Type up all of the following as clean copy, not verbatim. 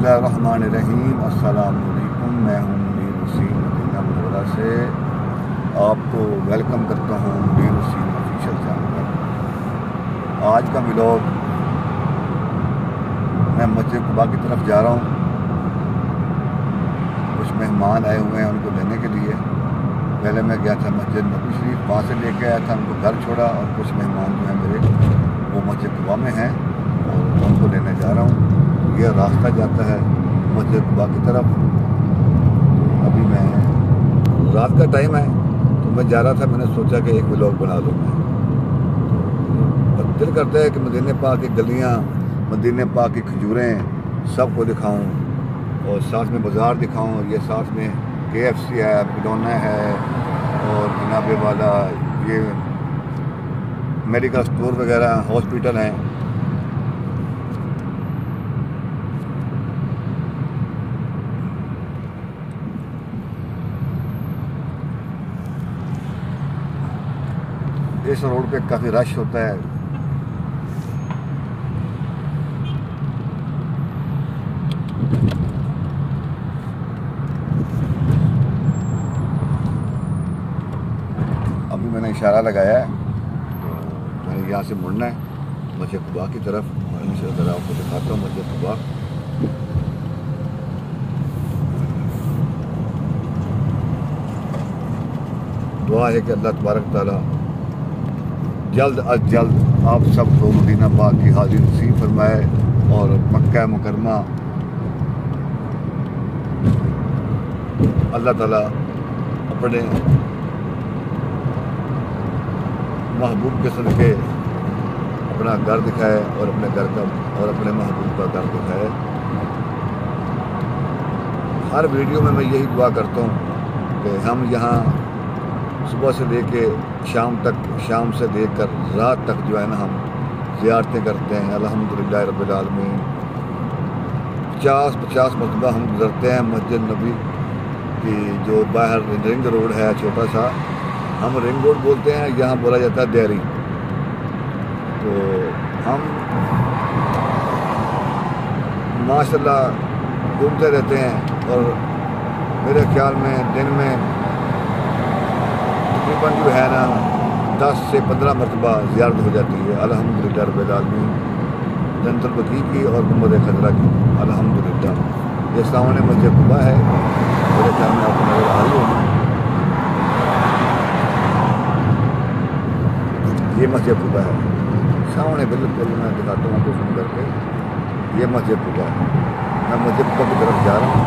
बिस्मिल्लाहिर्रहमानिर्रहीम। अस्सलाम वालेकुम। मैं हूँ मुनीर हुसैन मदीना मुनव्वरा से आपको वेलकम करता हूँ मुनीर हुसैन ऑफिशियल चैनल पर। आज का व्लॉग मैं मस्जिद कुबा की तरफ जा रहा हूँ। कुछ मेहमान आए हुए हैं उनको लेने के लिए। पहले मैं गया था मस्जिद नबी शरीफ, वहाँ से लेके आया था, उनको घर छोड़ा और कुछ मेहमान जो हैं मेरे वो मस्जिद कुबा में हैं और उनको लेने जा रहा हूँ। ये रास्ता जाता है मस्जिद कुबा की तरफ। अभी मैं रात का टाइम है तो मैं जा रहा था, मैंने सोचा कि एक व्लॉग बना लूँ मैं। और दिल करता है कि मदीने पाक की गलियाँ, मदीने पाक की खजूरें सबको दिखाऊं और साथ में बाज़ार दिखाऊं। ये साथ में KFC है, मैकडोनल्ड है और जनाबे वाला ये मेडिकल स्टोर वगैरह, हॉस्पिटल हैं। इस रोड पे काफ़ी रश होता है। अभी मैंने इशारा लगाया है तो मैंने यहाँ से मुड़ना है मस्जिद कुबा की तरफ। और इंशाअल्लाह आपको दिखाता हूँ मस्जिद कुबा। दुआ है कि अल्लाह तबारक तआला जल्द अज जल्द आप सबको मदीना पाक की हाज़िर नसीब फरमाए और मक्का मुकरमा अल्लाह ताला अपने महबूब के सदके अपना घर दिखाए और अपने घर का और अपने महबूब का घर दिखाए। हर वीडियो में मैं यही दुआ करता हूँ कि हम यहाँ सुबह से लेके शाम तक, शाम से लेकर रात तक जो है ना हम ज़ियारतें करते हैं। अल्हम्दुलिल्लाह रब्बिल आलमीन। 50 मरतबा हम गुज़रते हैं मस्जिद नबी की जो बाहर रिंग रोड है छोटा सा, हम रिंग रोड बोलते हैं, यहाँ बोला जाता है डेयरी। तो हम माशाल्लाह घूमते रहते हैं और मेरे ख्याल में दिन में तकरीबन जो है ना 10 से 15 मरतबा ज़ियारत हो जाती है अल्हम्दुलिल्लाह रब्बिल आलमीन। जन्नतुल बकी की और गुंबद खजरा की अल्हम्दुलिल्लाह। ये सामने मस्जिद कुबा है, मेरे ख्याल में आपको नजर आ रही होगी। ये मस्जिद कुबा है सामने, बिल्कुल मैं दिखाता हूँ आपको सुन करके। ये मस्जिद कुबा है। मैं मस्जिद कुबा की तरफ जा रहा हूँ।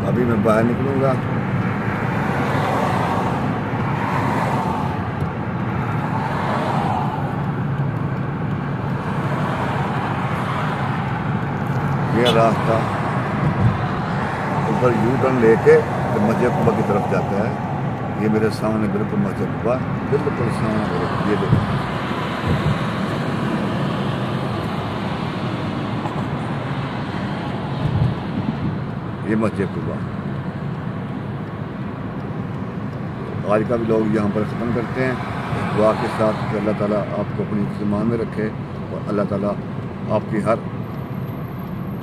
अभी मैं बाहर निकलूँगा। ये रास्ता ऊपर यू टर्न लेके तो मस्जिद कुबा की तरफ जाता है। ये मेरे सामने बिल्कुल मस्जिद कुबा, बिल्कुल सामने। ये देखो ये मस्जिद कुबा। आज का भी लोग यहाँ पर ख़त्म करते हैं दुआ के साथ कि अल्लाह ताला आपको अपनी ज़मान में रखे और अल्लाह ताला आपकी हर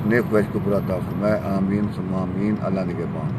नेक ख्वाहिश को पूरा अता फरमाए। आमीन सुम्मा आमीन। अल्लाह निगहबान।